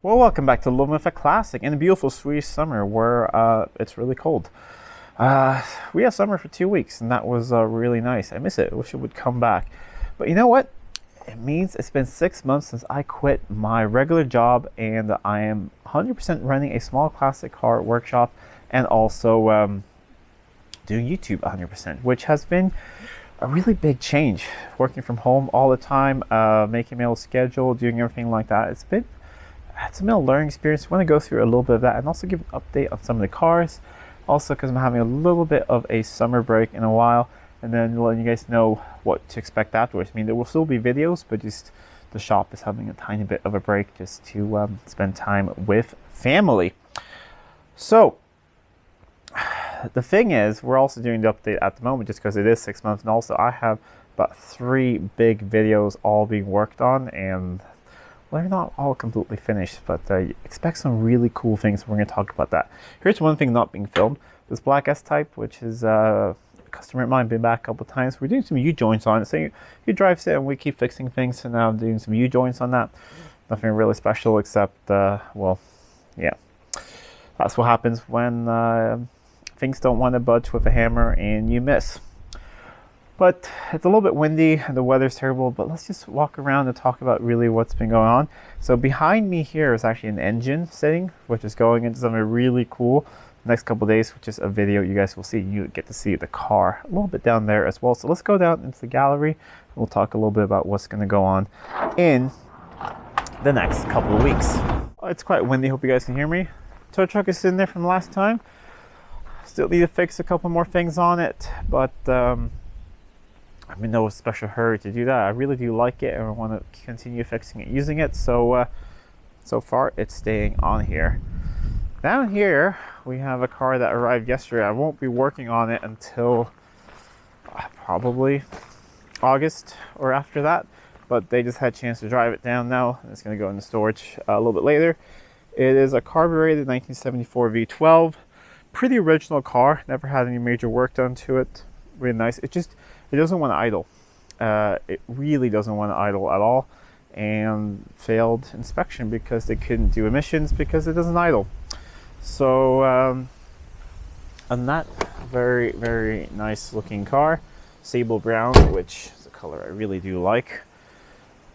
Well, welcome back to Living with a Classic in a beautiful Swedish summer where it's really cold. We had summer for 2 weeks and that was really nice. I miss it. I wish it would come back. But you know what? It means it's been 6 months since I quit my regular job and I am 100% running a small classic car workshop and also doing YouTube 100%, which has been a really big change. Working from home all the time, making my own schedule, doing everything like that. It's been a learning experience. I want to go through a little bit of that and also give an update on some of the cars. Also, because I'm having a little bit of a summer break in a while, and then letting you guys know what to expect afterwards. I mean, there will still be videos, but just the shop is having a tiny bit of a break just to spend time with family. So, the thing is, we're also doing the update at the moment just because it is 6 months, and also I have about 3 big videos all being worked on, and well, they're not all completely finished, but expect some really cool things. We're going to talk about that. Here's one thing not being filmed. This black S-Type, which is a customer of mine, been back a couple of times. We're doing some U-joints on it. So he drives it and we keep fixing things. So now I'm doing some U-joints on that. Nothing really special except, well, yeah. That's what happens when things don't want to budge with a hammer and you miss. But it's a little bit windy and the weather's terrible, but let's just walk around and talk about really what's been going on. So behind me here is actually an engine sitting, which is going into something really cool next couple of days, which is a video you guys will see. You get to see the car a little bit down there as well. So let's go down into the gallery. We'll talk a little bit about what's going to go on in the next couple of weeks. It's quite windy. Hope you guys can hear me. Tow truck is sitting there from last time. Still need to fix a couple more things on it, but I'm in no special hurry to do that. I really do like it and I want to continue fixing it, using it. So so far it's staying on here. Down here we have a car that arrived yesterday. I won't be working on it until probably August or after that, but they just had a chance to drive it down now. It's going to go into storage a little bit later. It is a carbureted 1974 V12. Pretty original car. Never had any major work done to it. Really nice. It doesn't want to idle. It really doesn't want to idle at all, and failed inspection because they couldn't do emissions because it doesn't idle. So on that very, very nice looking car, sable brown, which is a color I really do like.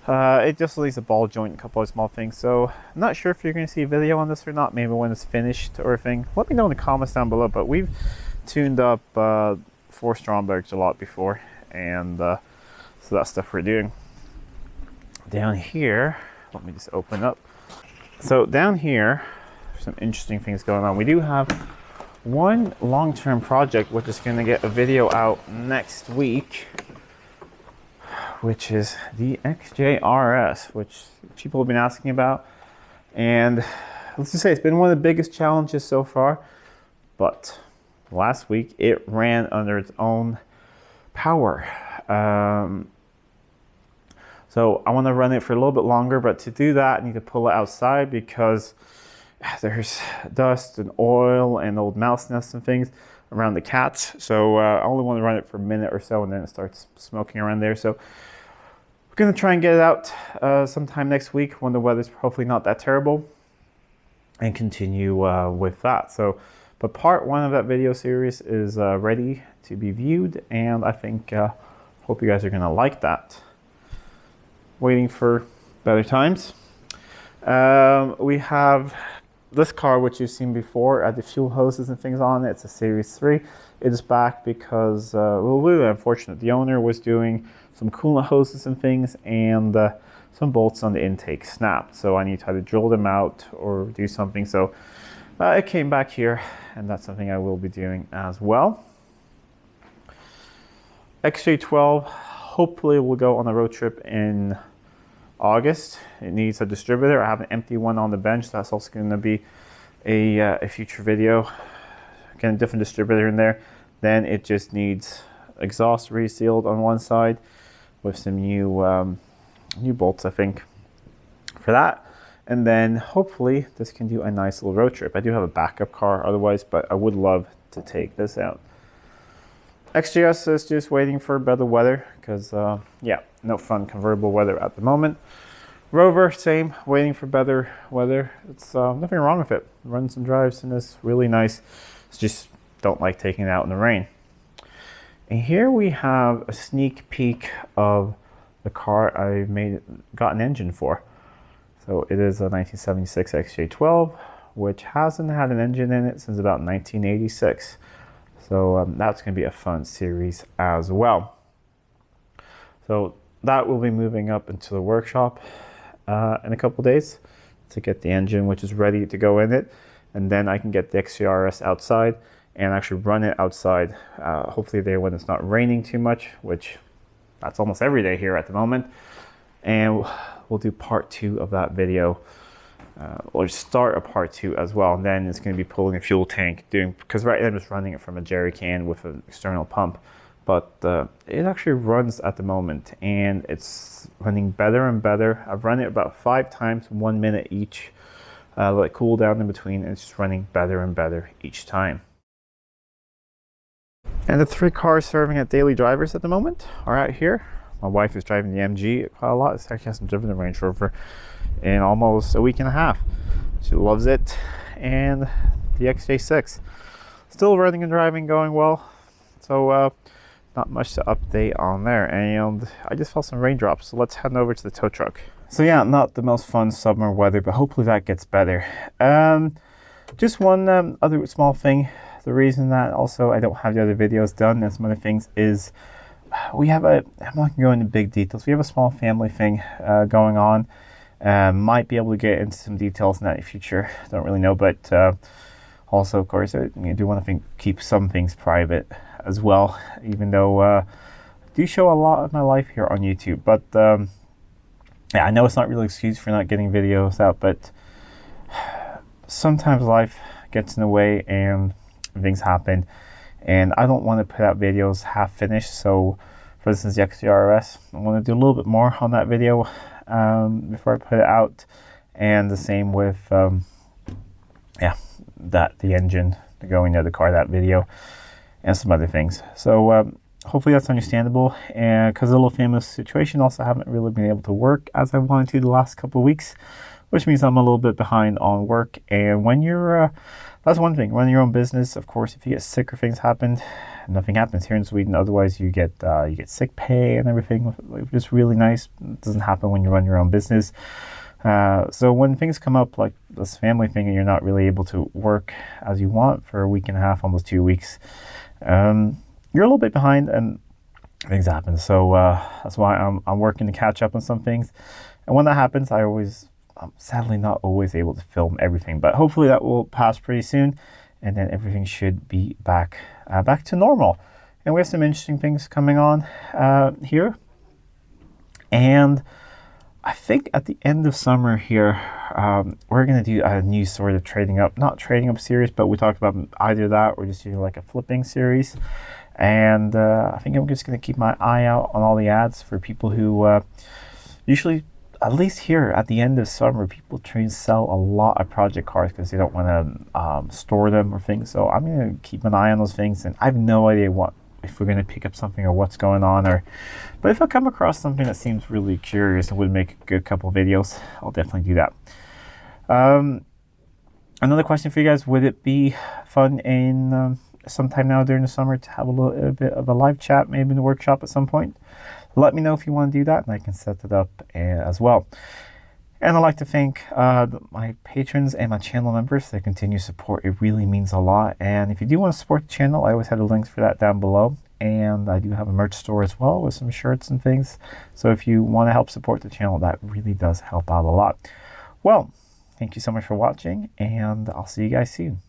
It just leaves a ball joint and a couple of small things. So I'm not sure if you're going to see a video on this or not, maybe when it's finished or a thing. Let me know in the comments down below, but we've tuned up 4 Strombergs a lot before, and so that's stuff we're doing. Down here, let me just open up. So down here, some interesting things going on. We do have one long-term project which is going to get a video out next week, which is the XJRS, which people have been asking about, and let's just say it's been one of the biggest challenges so far, but last week it ran under its own power. So I want to run it for a little bit longer, but to do that I need to pull it outside because there's dust and oil and old mouse nests and things around the cats. So I only want to run it for a minute or so and then it starts smoking around there. So we're going to try and get it out sometime next week when the weather's hopefully not that terrible, and continue with that. So but part 1 of that video series is ready to be viewed, and I think hope you guys are gonna like that. Waiting for better times. We have this car which you've seen before, the fuel hoses and things on it. It's a Series 3. It is back because well, really unfortunate. The owner was doing some coolant hoses and things, and some bolts on the intake snapped. So I need to either drill them out or do something. So it came back here, and that's something I will be doing as well. XJ12 hopefully will go on a road trip in August. It needs a distributor. I have an empty one on the bench. That's also going to be a future video. Get a different distributor in there. Then it just needs exhaust resealed on one side with some new bolts, I think, for that. And then hopefully this can do a nice little road trip. I do have a backup car otherwise, but I would love to take this out. XJS is just waiting for better weather because, yeah, no fun convertible weather at the moment. Rover, same, waiting for better weather. It's nothing wrong with it. Runs and drives in this, really nice. It's just don't like taking it out in the rain. And here we have a sneak peek of the car I got an engine for. So it is a 1976 XJ12, which hasn't had an engine in it since about 1986. So that's going to be a fun series as well. So that will be moving up into the workshop in a couple days to get the engine, which is ready to go in it. And then I can get the XJRS outside and actually run it outside, hopefully there when it's not raining too much, which that's almost every day here at the moment. And we'll do part 2 of that video. Or start a part 2 as well. And then it's going to be pulling a fuel tank, because right now I'm just running it from a jerry can with an external pump. But it actually runs at the moment, and it's running better and better. I've run it about 5 times, 1 minute each. Let it cool down in between, and it's just running better and better each time. And the 3 cars serving at daily drivers at the moment are out here. My wife is driving the MG quite a lot. She actually hasn't driven the Range Rover in almost a week and a half. She loves it. And the XJ6, still running and driving, going well. So not much to update on there. And I just felt some raindrops, so let's head over to the tow truck. So yeah, not the most fun summer weather, but hopefully that gets better. Just one other small thing. The reason that also I don't have the other videos done and some other things is we have I'm not going to go into big details. We have a small family thing going on. Might be able to get into some details in that in the future. Don't really know, but also, of course, I do want to keep some things private as well, even though I do show a lot of my life here on YouTube. But yeah, I know it's not really an excuse for not getting videos out, but sometimes life gets in the way and things happen, and I don't want to put out videos half finished. So for instance, the XJRS, I want to do a little bit more on that video before I put it out, and the same with yeah, the engine going to the car, that video, and some other things. So hopefully that's understandable, and because of the little famous situation, also haven't really been able to work as I wanted to the last couple of weeks, which means I'm a little bit behind on work. And when you're that's one thing, running your own business, of course, if you get sick or things happen, nothing happens here in Sweden. Otherwise, you get sick pay and everything, which is really nice. It doesn't happen when you run your own business. So when things come up like this family thing and you're not really able to work as you want for a week and a half, almost 2 weeks, you're a little bit behind and things happen. So that's why I'm working to catch up on some things. And when that happens, I'm sadly not always able to film everything, but hopefully that will pass pretty soon, and then everything should be back to normal. And we have some interesting things coming on here. And I think at the end of summer here, we're going to do a new sort of not trading up series, but we talked about either that or just doing like a flipping series. And I think I'm just going to keep my eye out on all the ads for people who usually, at least here at the end of summer, people try and sell a lot of project cars because they don't want to store them or things. So I'm going to keep an eye on those things, and I have no idea if we're going to pick up something or what's going on. But if I come across something that seems really curious and would make a good couple of videos, I'll definitely do that. Another question for you guys: would it be fun in sometime now during the summer to have a little bit of a live chat, maybe in the workshop at some point? Let me know if you want to do that, and I can set it up as well. And I'd like to thank my patrons and my channel members for their continued support. It really means a lot. And if you do want to support the channel, I always have the links for that down below. And I do have a merch store as well with some shirts and things. So if you want to help support the channel, that really does help out a lot. Well, thank you so much for watching, and I'll see you guys soon.